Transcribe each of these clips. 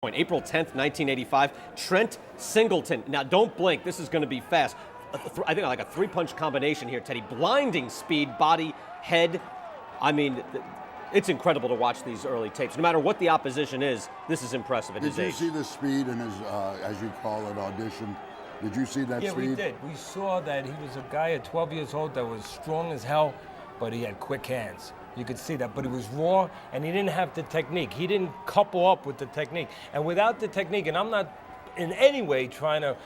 April 10th, 1985, Trent Singleton. Now, don't blink. This is going to be fast. I think like a three-punch combination here, Teddy. Blinding speed, body, head. I mean, it's incredible to watch these early tapes. No matter what the opposition is, this is impressive at his age. Did you see the speed in his, as you call it, audition? Did you see that speed? Yeah, we did. We saw that he was a guy at 12 years old that was strong as hell, but he had quick hands. You could see that, but he was raw, and he didn't have the technique. He didn't couple up with the technique. And without the technique, and I'm not in any way trying to,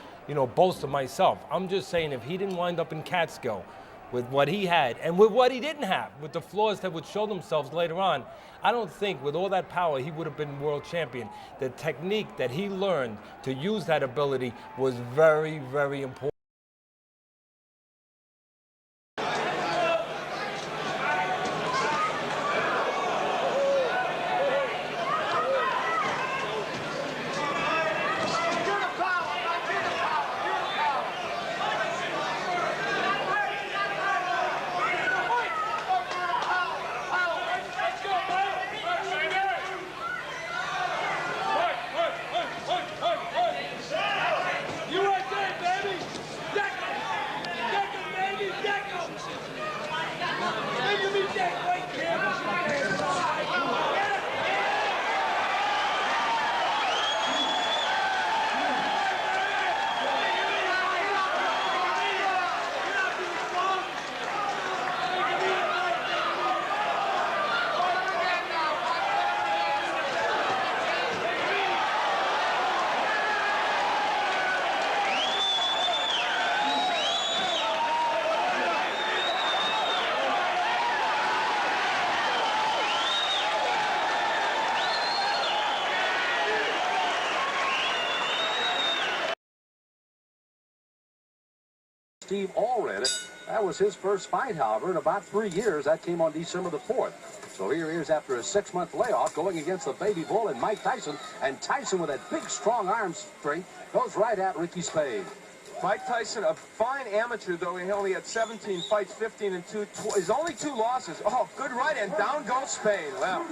boast of myself. I'm just saying if he didn't wind up in Catskill with what he had and with what he didn't have, with the flaws that would show themselves later on, I don't think with all that power he would have been world champion. The technique that he learned to use that ability was very, very important. Steve Allred. That was his first fight, however, in about 3 years. That came on December the 4th. So here he is after a 6-month layoff going against the baby bull and Mike Tyson. And Tyson with that big, strong arm strength goes right at Ricky Spade. Mike Tyson, a fine amateur, though he only had 17 fights, 15 and 2. His only 2 losses. Oh, good right hand. Down goes Spade. Well,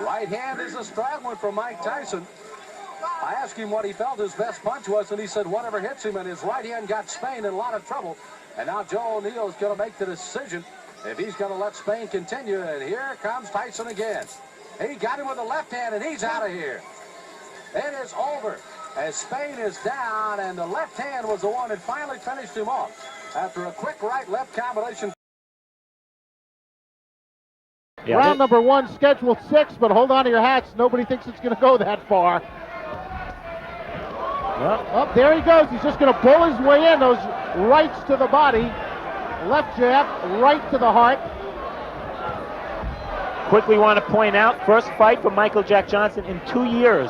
right hand is a strong one for Mike Tyson. I asked him what he felt his best punch was, and he said whatever hits him, and his right hand got Spain in a lot of trouble. And now Joe O'Neill's going to make the decision if he's going to let Spain continue. And here comes Tyson again. He got him with the left hand, and he's out of here. It is over as Spain is down, and the left hand was the one that finally finished him off after a quick right-left combination. Yeah, round number 1, scheduled 6, but hold on to your hats. Nobody thinks it's going to go that far. Up there he goes. He's just going to pull his way in. Those rights to the body. Left jab, right to the heart. Quickly want to point out, first fight for Michael Jack Johnson in 2 years.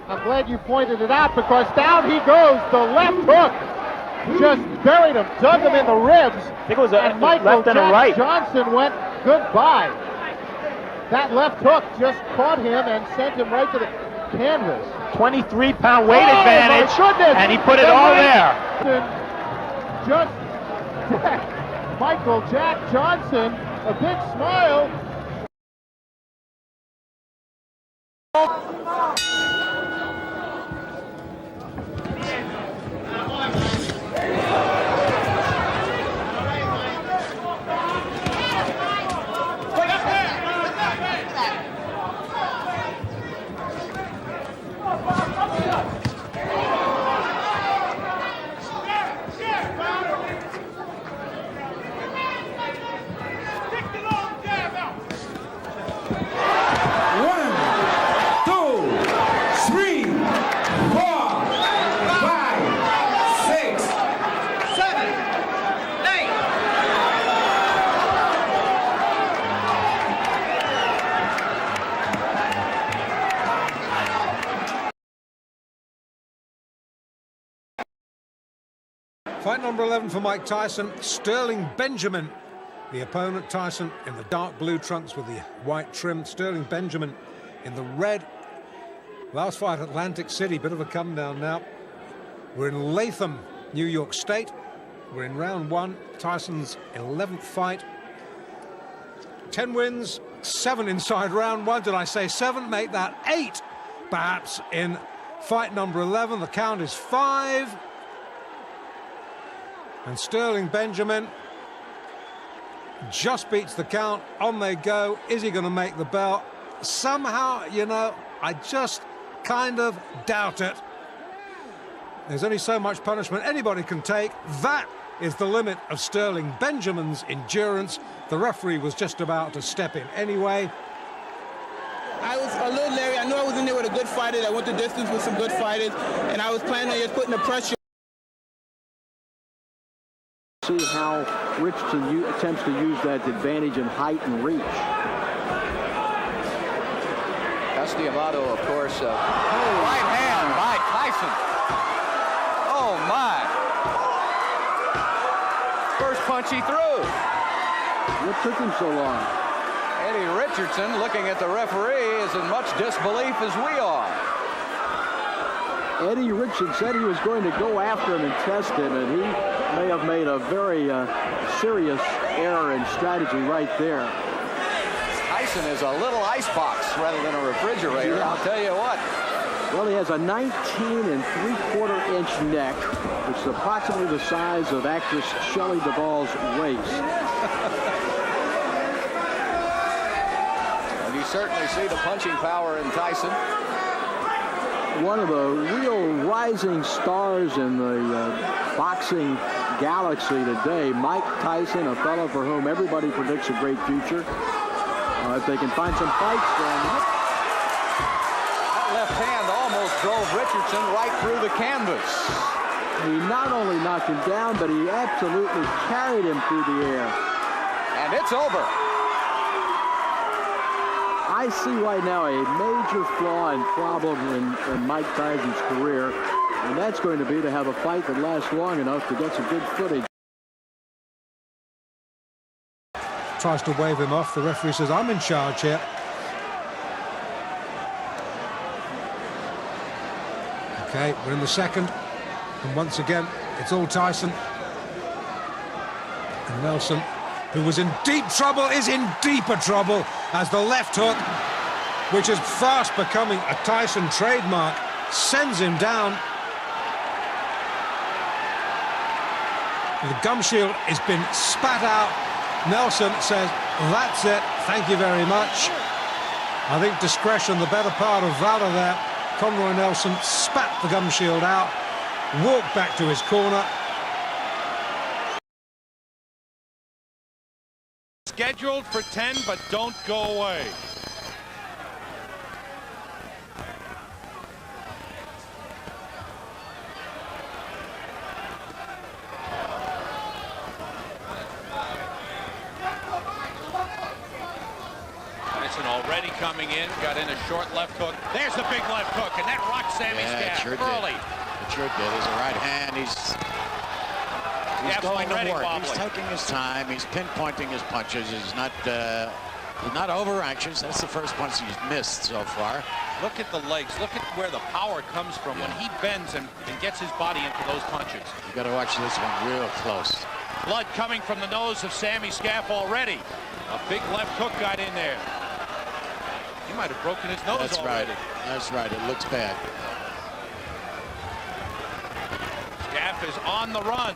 I'm glad you pointed it out because down he goes. The left hook just buried him, dug him in the ribs. I think it was a Michael left and a right. Johnson went goodbye. That left hook just caught him and sent him right to the canvas. 23-pound weight advantage, and he put it all there. Just Michael Jack Johnson, a big smile. Fight number 11 for Mike Tyson, Sterling Benjamin. The opponent, Tyson, in the dark blue trunks with the white trim. Sterling Benjamin in the red. Last fight, Atlantic City, bit of a come down now. We're in Latham, New York State. We're in round 1, Tyson's 11th fight. 10 wins, 7 inside round 1. Did I say 7? Make that 8, perhaps, in fight number 11. The count is 5. And Sterling Benjamin just beats the count. On they go. Is he going to make the bell? Somehow, you know, I just kind of doubt it. There's only so much punishment anybody can take. That is the limit of Sterling Benjamin's endurance. The referee was just about to step in anyway. I was a little leery. I knew I was in there with a good fighter that went the distance with some good fighters, and I was planning on just putting the pressure. See how Richardson attempts to use that advantage in height and reach. Amato, of course, right hand by Tyson. Oh my! First punch he threw. What took him so long? Eddie Richardson, looking at the referee, is in much disbelief as we are. Eddie Richardson said he was going to go after him and test him, and he may have made a very serious error in strategy right there. Tyson is a little icebox rather than a refrigerator, yeah. I'll tell you what. Well, he has a 19 3/4 inch neck, which is approximately the size of actress Shelley Duvall's waist. And you certainly see the punching power in Tyson. One of the real rising stars in the boxing galaxy today, Mike Tyson, a fellow for whom everybody predicts a great future. If they can find some fights, then... That left hand almost drove Richardson right through the canvas. He not only knocked him down, but he absolutely carried him through the air. And it's over. I see right now a major flaw and problem in Mike Tyson's career, and that's going to be to have a fight that lasts long enough to get some good footage. Tries to wave him off. The referee says, I'm in charge here. Okay, we're in the second. And once again, it's all Tyson. And Nelson, who was in deep trouble, is in deeper trouble as the left hook, which is fast becoming a Tyson trademark, sends him down. The gum shield has been spat out. Nelson says, that's it, thank you very much. I think discretion, the better part of valor there. Conroy Nelson spat the gum shield out, walked back to his corner. Scheduled for 10, but don't go away. Already coming in, got in a short left hook. There's the big left hook, and that rocked Sammy's calf early. It sure did. His right hand, he's going to work. Wobbly. He's taking his time. He's pinpointing his punches. He's not over anxious. That's the first punch he's missed so far. Look at the legs. Look at where the power comes from when he bends and gets his body into those punches. You got to watch this one real close. Blood coming from the nose of Sammy's calf already. A big left hook got in there. He might have broken his nose already. That's right. It looks bad. Scaff is on the run.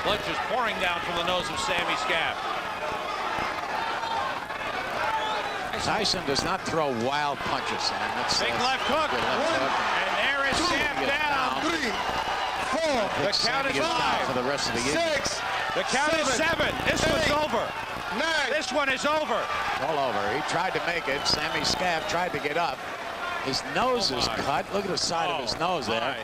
Blood just pouring down from the nose of Sammy Scaff. Tyson does not throw wild punches. And that's big left hook. And there is Scaff down. 3, 4. The count is 5. For the rest of the 6. The count is 7. This one's over. 9. This one is over. All over. He tried to make it. Sammy Scaff tried to get up. His nose is cut. Look at the side of his nose there.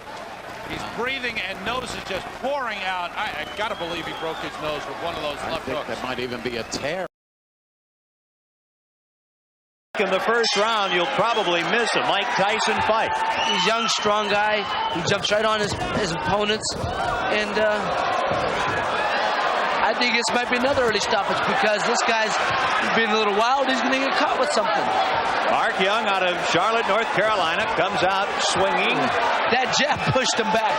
He's breathing and nose is just pouring out. I got to believe he broke his nose with one of those left hooks. I think there might even be a tear. In the first round, you'll probably miss a Mike Tyson fight. He's a young, strong guy. He jumps right on his opponents. And I think this might be another early stoppage because this guy's being a little wild. He's going to get caught with something. Mark Young out of Charlotte, North Carolina, comes out swinging. That jab pushed him back.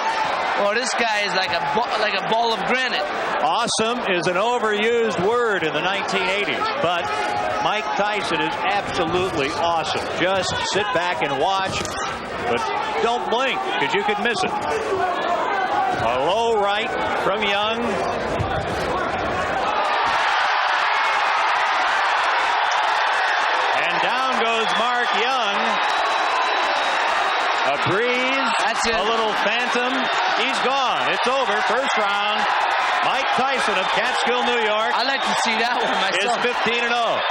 Well, this guy is like a ball of granite. Awesome is an overused word in the 1980s, but Mike Tyson is absolutely awesome. Just sit back and watch, but don't blink because you could miss it. A low right from Young. And down goes Mark Young. A breeze, that's it. A little phantom. He's gone. It's over. First round. Mike Tyson of Catskill, New York. I'd like to see that one myself. Is 15-0.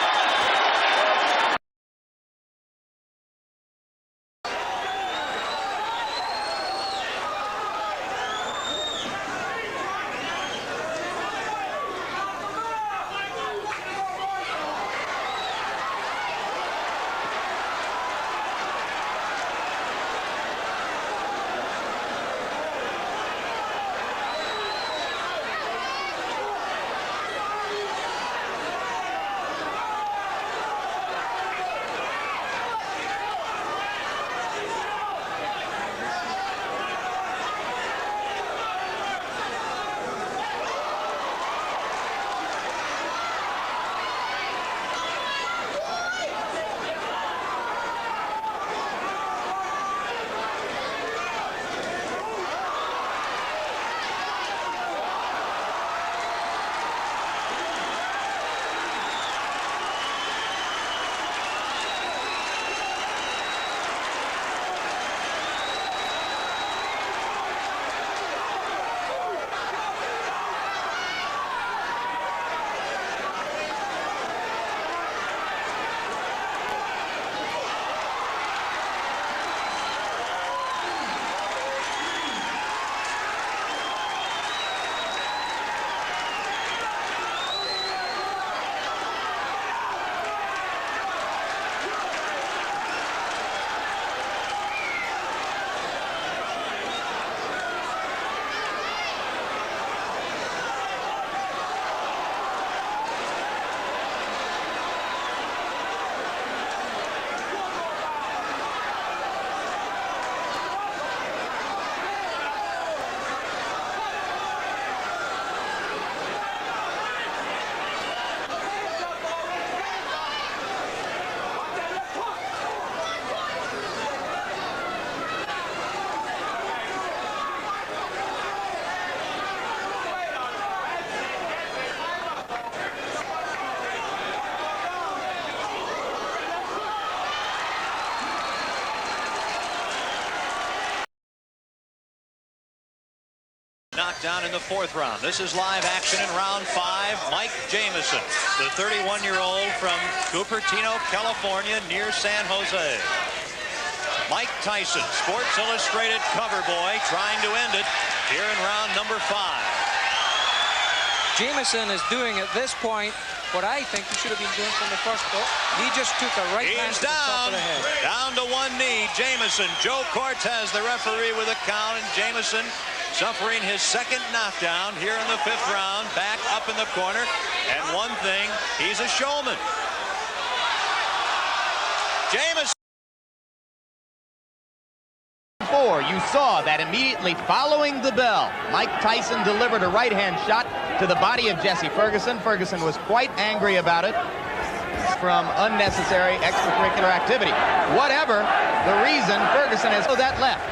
Knockdown in the fourth round. This is live action in round 5. Mike Jamison, the 31-year-old from Cupertino, California, near San Jose. Mike Tyson, Sports Illustrated cover boy, trying to end it here in round number 5. Jamison is doing at this point what I think he should have been doing from the first book. He just took a right hand to the top of the head. Down to one knee, Jamison. Joe Cortez, the referee, with a count, and Jamison suffering his second knockdown here in the 5th round, back up in the corner. And one thing, he's a showman. Jamison. You saw that immediately following the bell, Mike Tyson delivered a right-hand shot to the body of Jesse Ferguson. Ferguson was quite angry about it from unnecessary extracurricular activity. Whatever the reason, Ferguson has that left.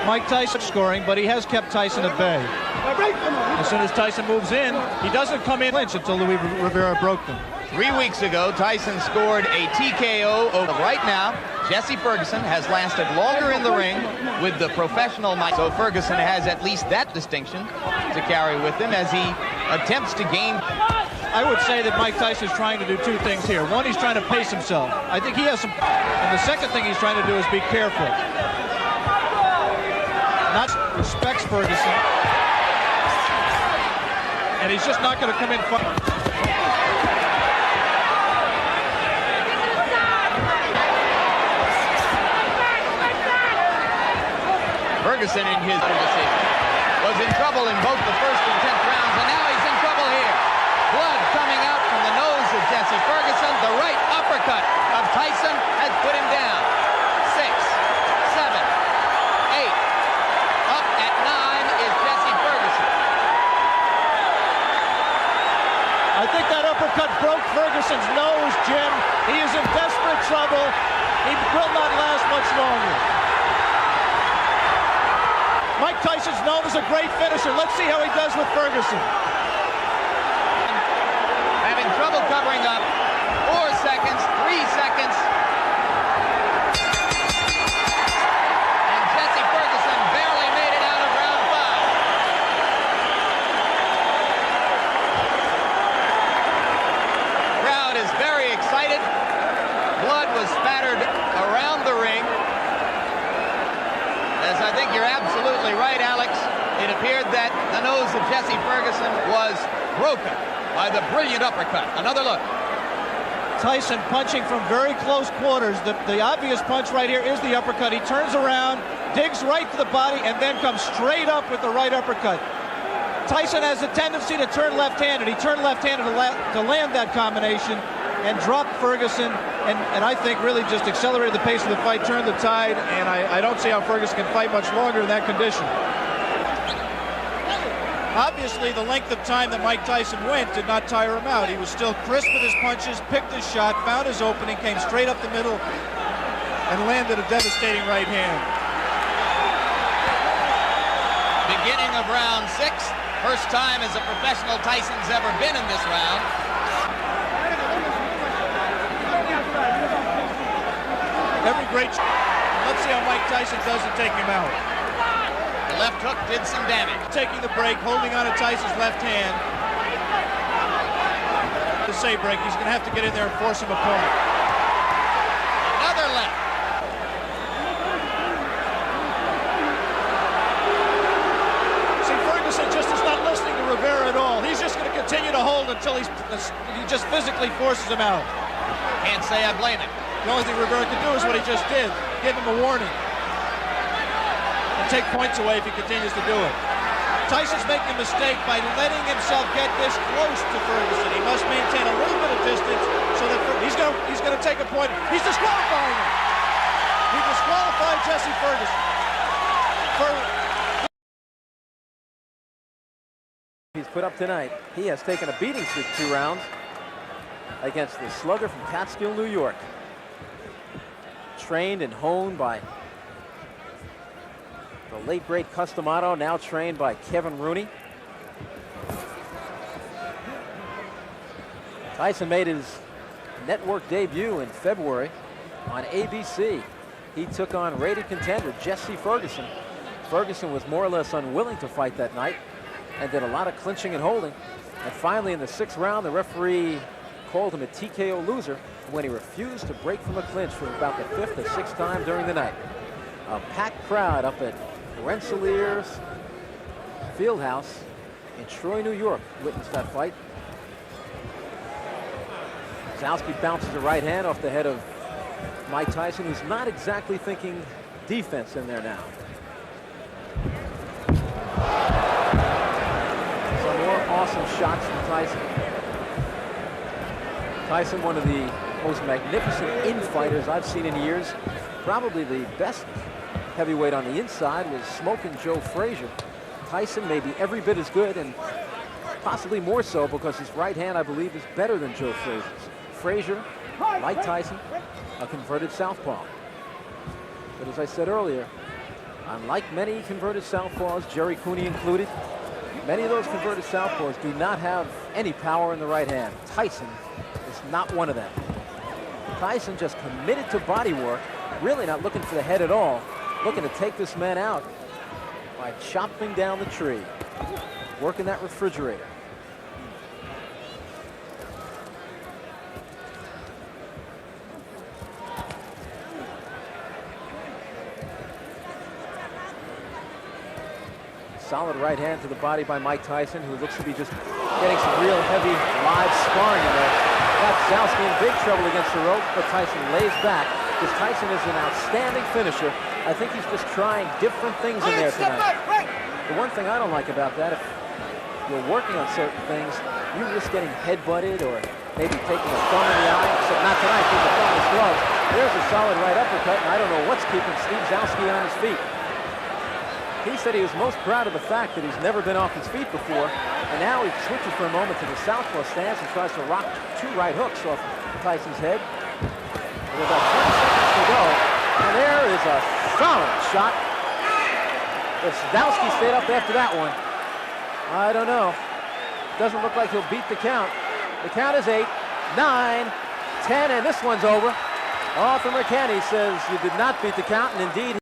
Mike Tyson scoring, but he has kept Tyson at bay. As soon as Tyson moves in, he doesn't come in clinch until Luis Rivera broke them. 3 weeks ago, Tyson scored a TKO over. Right now, Jesse Ferguson has lasted longer in the ring with the professional Mike. So Ferguson has at least that distinction to carry with him as he attempts to gain. I would say that Mike Tyson is trying to do 2 things here. One, he's trying to pace himself. I think he has some. And the second thing he's trying to do is be careful. Not respects Ferguson. And he's just not going to come in front. Ferguson in his decision was in trouble in both the 1st and 10th rounds, and now he's in trouble here. Blood coming out from the nose of Jesse Ferguson. The right uppercut of Tyson has put him down. 6, 7, Ferguson's nose, Jim. He is in desperate trouble. He will not last much longer. Mike Tyson's known as a great finisher. Let's see how he does with Ferguson. Having trouble covering up. 4 seconds, 3 seconds. And Jesse Ferguson barely made it out of round 5. Crowd is very excited. Blood was spattered around the ring. As I think you're absolutely right, Alex. It appeared that the nose of Jesse Ferguson was broken by the brilliant uppercut. Another look. Tyson punching from very close quarters. The obvious punch right here is the uppercut. He turns around, digs right to the body, and then comes straight up with the right uppercut. Tyson has a tendency to turn left-handed. He turned left-handed to land that combination and dropped Ferguson, and I think really just accelerated the pace of the fight, turned the tide, and I don't see how Ferguson can fight much longer in that condition. Obviously, the length of time that Mike Tyson went did not tire him out. He was still crisp with his punches, picked his shot, found his opening, came straight up the middle, and landed a devastating right hand. Beginning of round 6. First time as a professional Tyson's ever been in this round. Every great... Let's see how Mike Tyson does to take him out. The left hook did some damage. Taking the break, holding on to Tyson's left hand. To say break, he's going to have to get in there and force him apart. Another left. See, Ferguson just is not listening to Rivera at all. He's just going to continue to hold until he just physically forces him out. Can't say I blame him. The only thing Rivera can do is what he just did. Give him a warning. And take points away if he continues to do it. Tyson's making a mistake by letting himself get this close to Ferguson. He must maintain a little bit of distance so that he's going to take a point. He's disqualifying him. He disqualified Jesse Ferguson. He's put up tonight. He has taken a beating through 2 rounds against the slugger from Catskill, New York. Trained and honed by the late great Customato, now trained by Kevin Rooney. Tyson made his network debut in February on ABC. He took on rated contender Jesse Ferguson. Ferguson was more or less unwilling to fight that night and did a lot of clinching and holding. And finally in the 6th round, the referee called him a TKO loser when he refused to break from a clinch for about the 5th or 6th time during the night. A packed crowd up at Rensselaer's Fieldhouse in Troy, New York witnessed that fight. Zalski bounces a right hand off the head of Mike Tyson, who's not exactly thinking defense in there now. Some more awesome shots from Tyson. Tyson, one of the most magnificent in-fighters I've seen in years. Probably the best heavyweight on the inside was Smokin' Joe Frazier. Tyson may be every bit as good, and possibly more so because his right hand, I believe, is better than Joe Frazier's. Frazier, like Tyson, a converted southpaw. But as I said earlier, unlike many converted southpaws, Jerry Cooney included, many of those converted southpaws do not have any power in the right hand. Tyson is not one of them. Tyson just committed to body work, really not looking for the head at all, looking to take this man out by chopping down the tree, working that refrigerator. Solid right hand to the body by Mike Tyson, who looks to be just getting some real heavy live sparring in there. Got Zalski in big trouble against the rope, but Tyson lays back because Tyson is an outstanding finisher. I think he's just trying different things in there tonight. The one thing I don't like about that, if you're working on certain things, you risk getting head-butted or maybe taking a thumb in the eye, except not tonight, because the thumb is gloves. There's a solid right uppercut, and I don't know what's keeping Steve Zalski on his feet. He said he was most proud of the fact that he's never been off his feet before, and now he switches for a moment to the southpaw stance and tries to rock 2 right hooks off Tyson's head. With about 20 seconds to go, and there is a solid shot. If Sadowski stayed up after that one, I don't know. Doesn't look like he'll beat the count. The count is 8, 9, 10, and this one's over. Arthur McCanny says you did not beat the count, and indeed.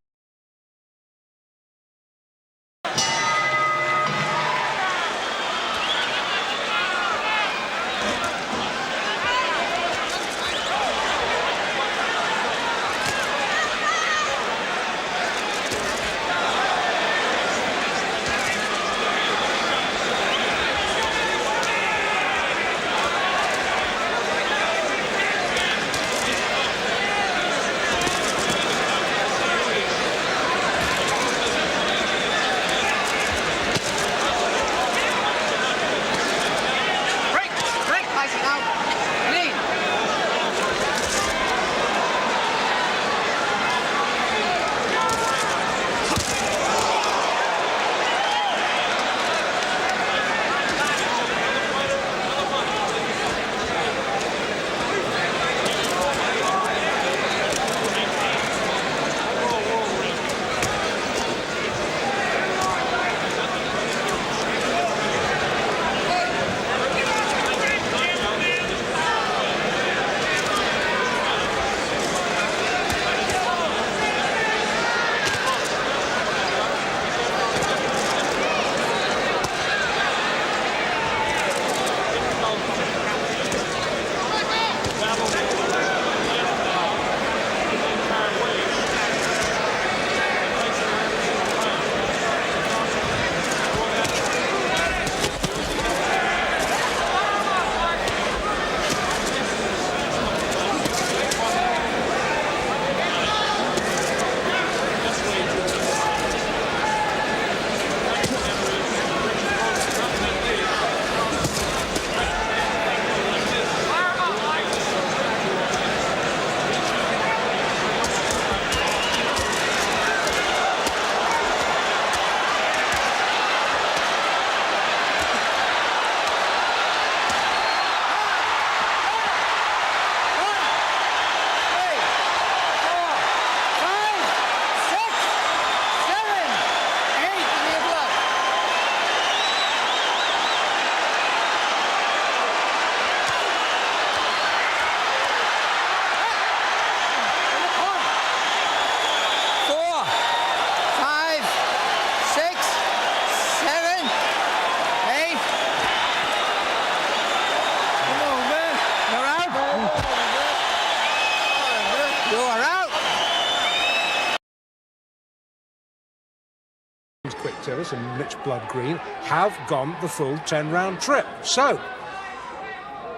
Tillis and Mitch Blood Green have gone the full 10-round trip. So,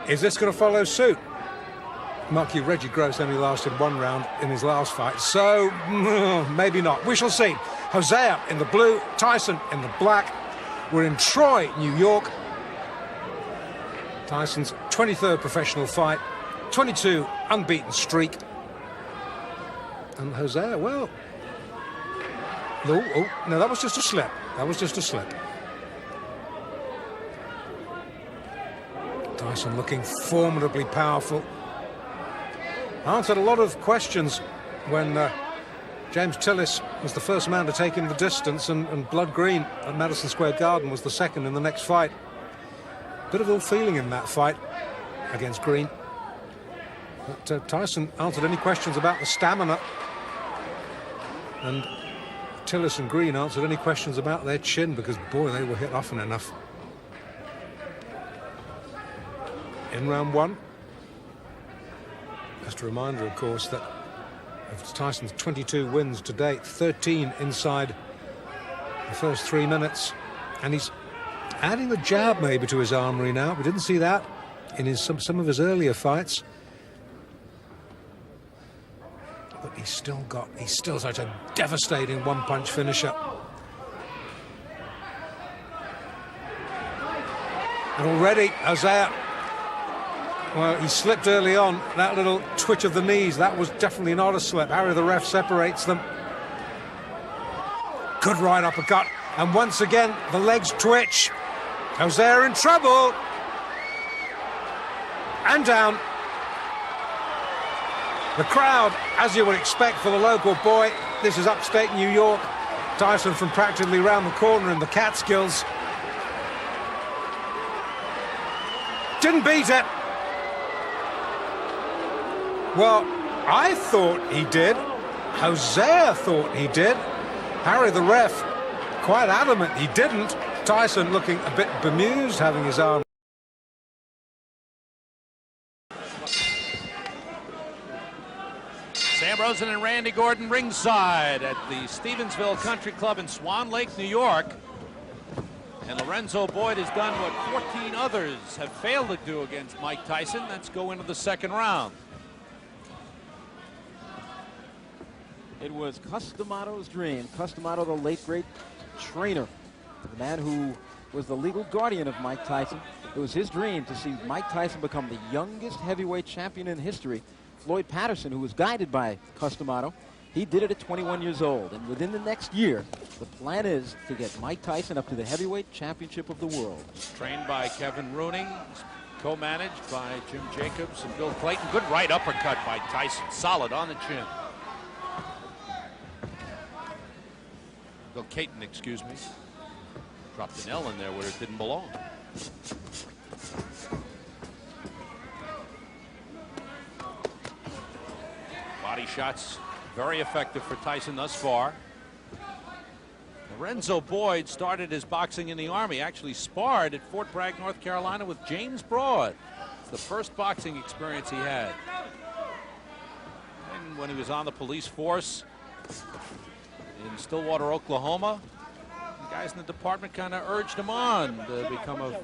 is this going to follow suit? Mark you, Reggie Gross only lasted 1 round in his last fight, so maybe not. We shall see. Hosea in the blue, Tyson in the black. We're in Troy, New York. Tyson's 23rd professional fight, 22 unbeaten streak. And Hosea, well... Oh, no, that was just a slip. That was just a slip. Tyson looking formidably powerful. Answered a lot of questions when James Tillis was the first man to take him the distance, and Blood Green at Madison Square Garden was the second in the next fight. Bit of ill feeling in that fight against Green. But Tyson answered any questions about the stamina, and Tillis and Green answered any questions about their chin, because, boy, they were hit often enough. In round 1, just a reminder, of course, that of Tyson's 22 wins to date, 13 inside the first 3 minutes, and he's adding the jab maybe to his armory now. We didn't see that in his some of his earlier fights. But he's still such a devastating one-punch finisher. And already, Hosea, well, he slipped early on. That little twitch of the knees, that was definitely not a slip. Harry, the ref, separates them. Good right uppercut. And once again, the legs twitch. Jose in trouble. And down. The crowd, as you would expect for the local boy, this is upstate New York. Tyson from practically round the corner in the Catskills. Didn't beat it. Well, I thought he did. Hosea thought he did. Harry, the ref, quite adamant he didn't. Tyson looking a bit bemused, having his arm. Sam Rosen and Randy Gordon ringside at the Stevensville Country Club in Swan Lake, New York. And Lorenzo Boyd has done what 14 others have failed to do against Mike Tyson. Let's go into the second round. It was Cus D'Amato's dream. Cus D'Amato, the late great trainer, the man who was the legal guardian of Mike Tyson. It was his dream to see Mike Tyson become the youngest heavyweight champion in history. Floyd Patterson, who was guided by Cus D'Amato, he did it at 21 years old. And within the next year, the plan is to get Mike Tyson up to the heavyweight championship of the world. Trained by Kevin Rooney, co-managed by Jim Jacobs and Bill Clayton. Good right uppercut by Tyson, solid on the chin. Bill Clayton, excuse me. Dropped an L in there where it didn't belong. Body shots very effective for Tyson thus far. Lorenzo Boyd started his boxing in the Army, actually sparred at Fort Bragg, North Carolina with James Broad. It's the first boxing experience he had. And when he was on the police force in Stillwater, Oklahoma, the guys in the department kind of urged him on to become a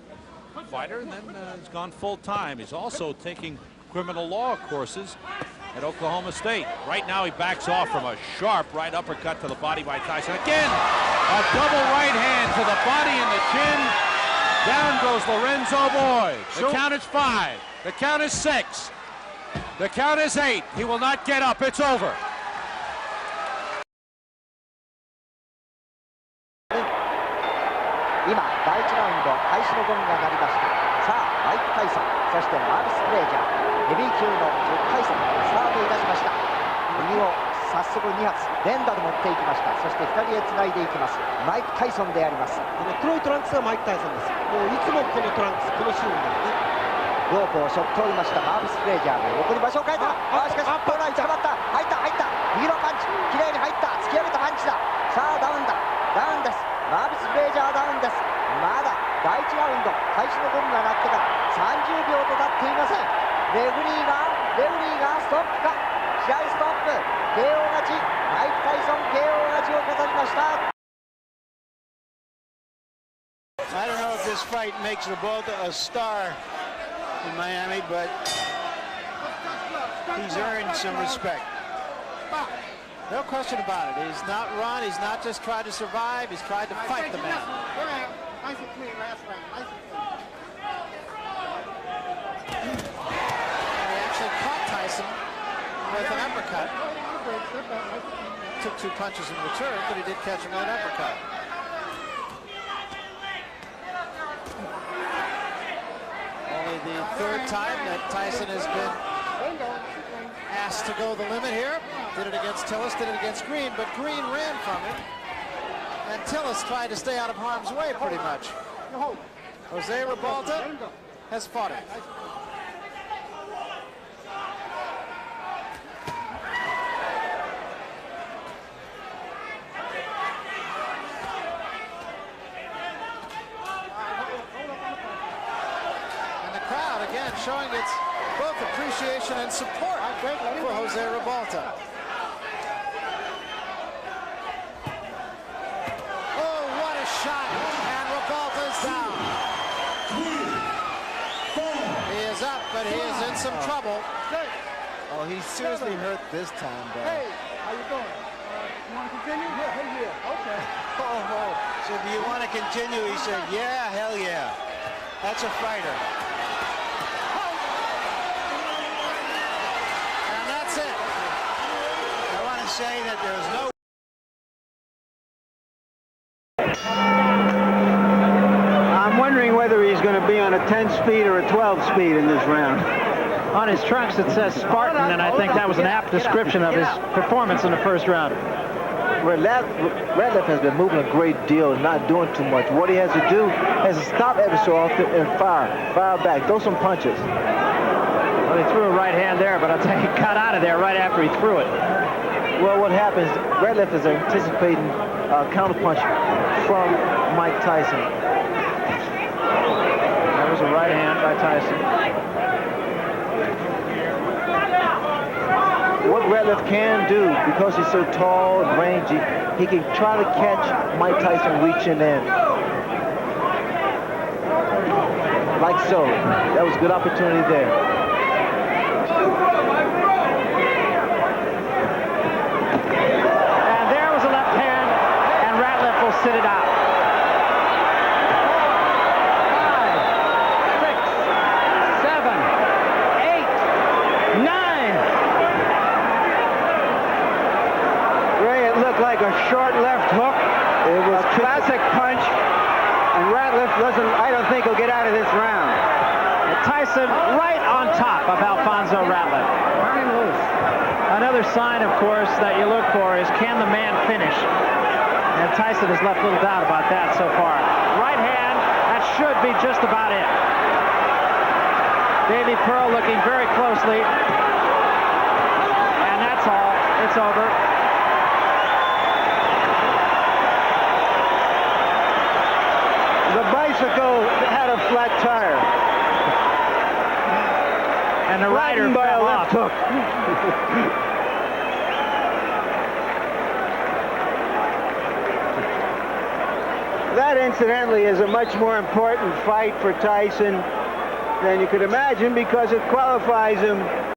fighter, and then he's gone full-time. He's also taking criminal law courses at Oklahoma State. Right now he backs off from a sharp right uppercut to the body by Tyson. Again, a double right hand to the body and the chin. Down goes Lorenzo Boyd. The count is 5. The count is 6. The count is 8. He will not get up. It's over. 今、第1ラウンド開始のゴングが鳴りました。さあ、マイク・タイソン、そしてマービス・フレイジャー、ヘビー級の10回戦スタートいたしました。右を早速2発連打で持っていきました。そして左へつないでいきますマイク・タイソンであります。この黒いトランクスはマイク・タイソンです。もういつもこのトランクス、このシーンですね。ロープを背負っておりましたマービス・フレイジャーが横に場所を変えた。しかしポーライ捕まった。入った右のパンチ、きれいに入った。突き上げたパンチだ。さあダウンだ、ダウンです。マービス・フレイジャーダウンです。まだ第1ラウンド開始のゴングが鳴ってから30秒と経っていません。レフリーがストップか。試合ストップ。KO勝ち。マイク・タイソン KO 勝ちを飾りました。I don't know if this fight makes Revolta a star in Miami, but he's earned some respect. No question about it. He's not run. He's not just tried to survive. He's tried to fight the man. Nice and clean last round. Nice and clean. He actually caught Tyson with an uppercut. Took 2 punches in return, but he did catch him with an uppercut. Only the 3rd time that Tyson has been asked to go the limit here. Did it against Tillis, did it against Green, but Green ran from him. And Tillis tried to stay out of harm's way pretty much. Jose Revolta has fought him. And the crowd again showing its both appreciation and support for Jose Revolta. Oh, what a shot! And Revolta's down. He is up, but he is in some trouble. Oh, he's seriously hurt this time, though. Hey, how you doing? You want to continue? Yeah, okay. Oh, so do you want to continue? He said, yeah, hell yeah. That's a fighter. Say that there's no on a 10-speed or a 12-speed in this round. On his trunks it says Spartan, and I think that was an apt description of his performance in the first round. Ratliff has been moving a great deal and not doing too much. What he has to do is to stop ever so often and fire back, throw some punches. Well, he threw a right hand there, but I'll tell you, he got out of there right after he threw it. Well, what happens, Ratliff is anticipating a counterpunch from Mike Tyson. There was a right hand by Tyson. What Ratliff can do, because he's so tall and rangy, he can try to catch Mike Tyson reaching in. Like so. That was a good opportunity there. And there was a left hand, and Ratliff will sit it out. 5, 6, 7, 8, 9. Like a short left hook. It was a classic punch, and Ratliff I don't think he'll get out of this round. And Tyson right on top of Alfonso Ratliff. Another sign, of course, that you look for is, can the man finish? And Tyson has left little doubt about that so far. Right hand, that should be just about it. Davey Pearl looking very closely. And that's all. It's over. The bicycle had a flat tire. And the rider by fell a off. left hook. That, incidentally, is a much more important fight for Tyson than you could imagine, because it qualifies him